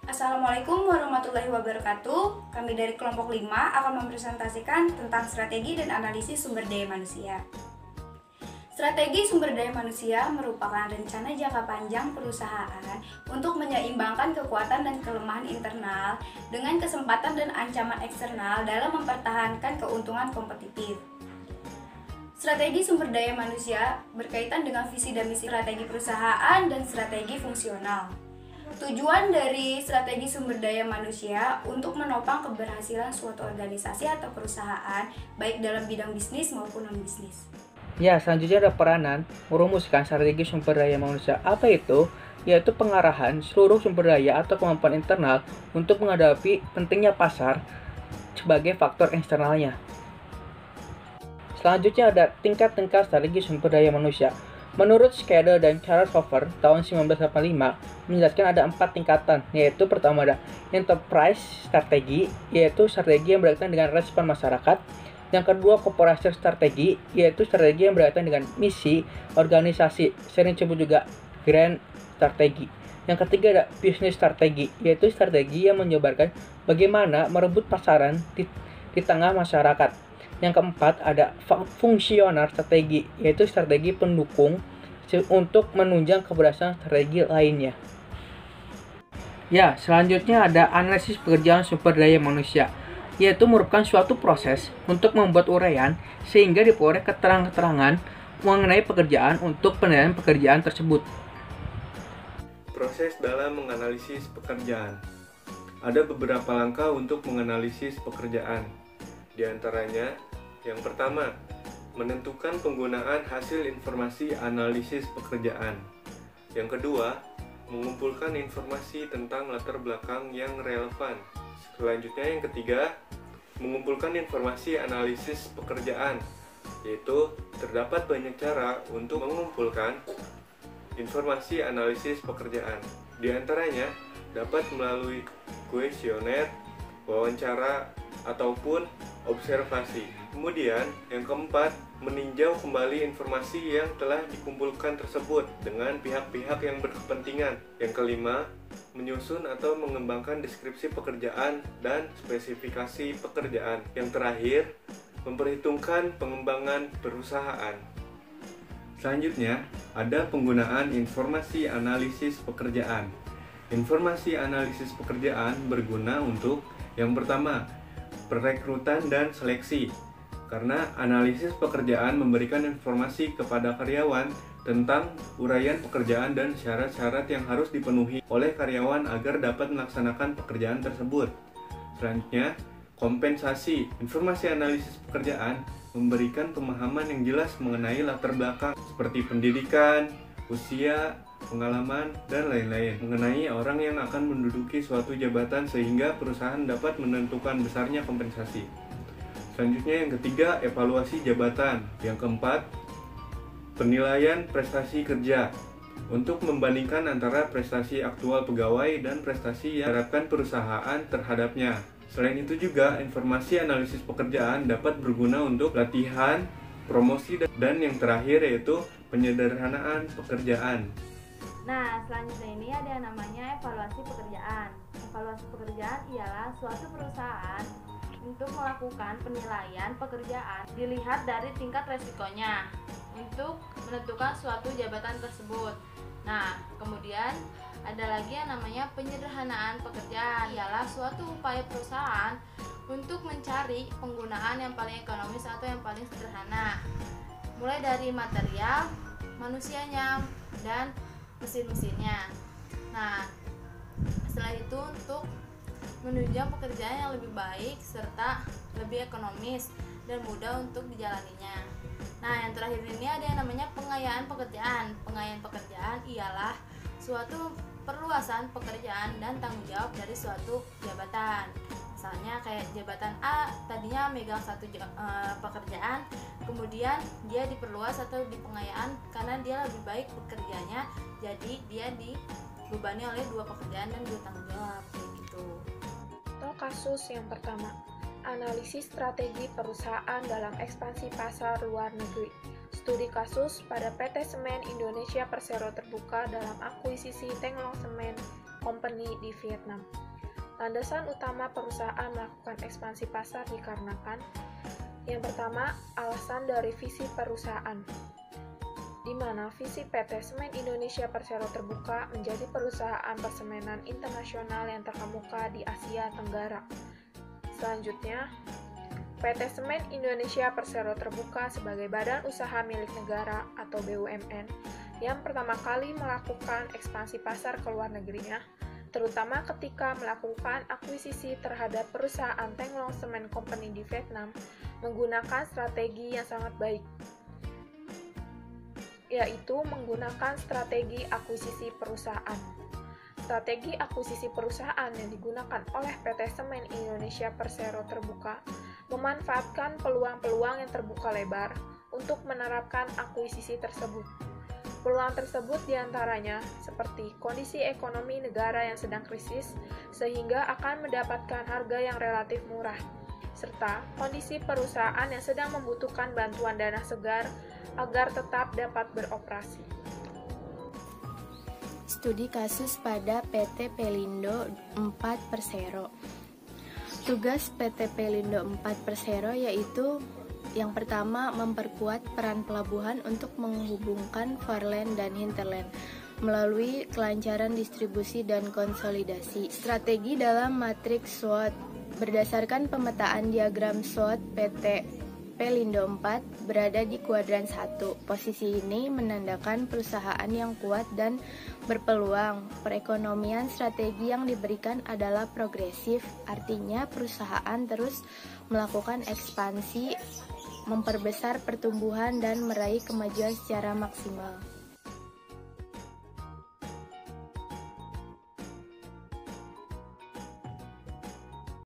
Assalamualaikum warahmatullahi wabarakatuh. Kami dari kelompok 5 akan mempresentasikan tentang strategi dan analisis sumber daya manusia. Strategi sumber daya manusia merupakan rencana jangka panjang perusahaan untuk menyeimbangkan kekuatan dan kelemahan internal dengan kesempatan dan ancaman eksternal dalam mempertahankan keuntungan kompetitif. Strategi sumber daya manusia berkaitan dengan visi dan misi strategi perusahaan dan strategi fungsional. Tujuan dari strategi sumber daya manusia untuk menopang keberhasilan suatu organisasi atau perusahaan, baik dalam bidang bisnis maupun non-bisnis. Ya, selanjutnya ada peranan merumuskan strategi sumber daya manusia. Apa itu? Yaitu pengarahan seluruh sumber daya atau kemampuan internal untuk menghadapi pentingnya pasar sebagai faktor eksternalnya. Selanjutnya ada tingkat-tingkat strategi sumber daya manusia. Menurut Schedel dan Charles Hofer tahun 1985 menjelaskan ada 4 tingkatan, yaitu pertama ada enterprise strategi, yaitu strategi yang berkaitan dengan respon masyarakat. Yang kedua, corporate strategi, yaitu strategi yang berkaitan dengan misi organisasi, sering disebut juga grand strategi. Yang ketiga ada business strategi, yaitu strategi yang menjabarkan bagaimana merebut pasaran di tengah masyarakat. Yang keempat ada fungsional strategi, yaitu strategi pendukung untuk menunjang keberhasilan strategi lainnya. Ya, selanjutnya ada analisis pekerjaan sumber daya manusia, yaitu merupakan suatu proses untuk membuat uraian sehingga diperoleh keterangan-keterangan mengenai pekerjaan untuk penilaian pekerjaan tersebut. Proses dalam menganalisis pekerjaan. Ada beberapa langkah untuk menganalisis pekerjaan. Di antaranya, yang pertama, menentukan penggunaan hasil informasi analisis pekerjaan. Yang kedua, mengumpulkan informasi tentang latar belakang yang relevan. Selanjutnya yang ketiga, mengumpulkan informasi analisis pekerjaan, yaitu terdapat banyak cara untuk mengumpulkan informasi analisis pekerjaan. Di antaranya dapat melalui kuesioner, wawancara, ataupun observasi. Kemudian yang keempat, meninjau kembali informasi yang telah dikumpulkan tersebut dengan pihak-pihak yang berkepentingan. Yang kelima, menyusun atau mengembangkan deskripsi pekerjaan dan spesifikasi pekerjaan. Yang terakhir, memperhitungkan pengembangan perusahaan. Selanjutnya, ada penggunaan informasi analisis pekerjaan. Informasi analisis pekerjaan berguna untuk yang pertama, perekrutan dan seleksi. Karena analisis pekerjaan memberikan informasi kepada karyawan tentang uraian pekerjaan dan syarat-syarat yang harus dipenuhi oleh karyawan agar dapat melaksanakan pekerjaan tersebut. Selanjutnya, kompensasi. Informasi analisis pekerjaan memberikan pemahaman yang jelas mengenai latar belakang seperti pendidikan, usia, pengalaman, dan lain-lain mengenai orang yang akan menduduki suatu jabatan sehingga perusahaan dapat menentukan besarnya kompensasi. Selanjutnya yang ketiga, evaluasi jabatan. Yang keempat, penilaian prestasi kerja untuk membandingkan antara prestasi aktual pegawai dan prestasi yang diharapkan perusahaan terhadapnya. Selain itu juga, informasi analisis pekerjaan dapat berguna untuk latihan, promosi, dan yang terakhir yaitu penyederhanaan pekerjaan. Nah, selanjutnya ini ada yang namanya evaluasi pekerjaan. Evaluasi pekerjaan ialah suatu perusahaan untuk melakukan penilaian pekerjaan dilihat dari tingkat resikonya untuk menentukan suatu jabatan tersebut. Nah, kemudian ada lagi yang namanya penyederhanaan pekerjaan, ialah suatu upaya perusahaan untuk mencari penggunaan yang paling ekonomis atau yang paling sederhana, mulai dari material, manusianya, dan mesin-mesinnya. Nah, setelah itu untuk menunjang pekerjaan yang lebih baik serta lebih ekonomis dan mudah untuk dijalaninya. Nah, yang terakhir ini ada yang namanya pengayaan pekerjaan. Pengayaan pekerjaan ialah suatu perluasan pekerjaan dan tanggung jawab dari suatu jabatan. Misalnya kayak jabatan A tadinya megang satu pekerjaan, kemudian dia diperluas atau dipengayaan karena dia lebih baik bekerjanya, jadi dia dibebani oleh 2 pekerjaan dan 2 tanggung jawab kayak gitu. Kasus yang pertama, analisis strategi perusahaan dalam ekspansi pasar luar negeri. Studi kasus pada PT Semen Indonesia Persero terbuka dalam akuisisi Tenglong Semen Company di Vietnam. Landasan utama perusahaan melakukan ekspansi pasar dikarenakan yang pertama, alasan dari visi perusahaan, di mana visi PT Semen Indonesia Persero Terbuka menjadi perusahaan persemenan internasional yang terkemuka di Asia Tenggara. Selanjutnya, PT Semen Indonesia Persero Terbuka sebagai badan usaha milik negara atau BUMN yang pertama kali melakukan ekspansi pasar ke luar negerinya, terutama ketika melakukan akuisisi terhadap perusahaan Tenglong Cement Company di Vietnam menggunakan strategi yang sangat baik, yaitu menggunakan strategi akuisisi perusahaan. Strategi akuisisi perusahaan yang digunakan oleh PT Semen Indonesia Persero Terbuka memanfaatkan peluang-peluang yang terbuka lebar untuk menerapkan akuisisi tersebut. Peluang tersebut diantaranya seperti kondisi ekonomi negara yang sedang krisis sehingga akan mendapatkan harga yang relatif murah, serta kondisi perusahaan yang sedang membutuhkan bantuan dana segar agar tetap dapat beroperasi. Studi kasus pada PT Pelindo 4 Persero. Tugas PT Pelindo 4 Persero yaitu yang pertama, memperkuat peran pelabuhan untuk menghubungkan Foreland dan Hinterland melalui kelancaran distribusi dan konsolidasi. Strategi dalam matriks SWOT berdasarkan pemetaan diagram SWOT PT Pelindo 4 berada di kuadran 1. Posisi ini menandakan perusahaan yang kuat dan berpeluang. Perekonomian strategi yang diberikan adalah progresif, artinya perusahaan terus melakukan ekspansi, memperbesar pertumbuhan dan meraih kemajuan secara maksimal.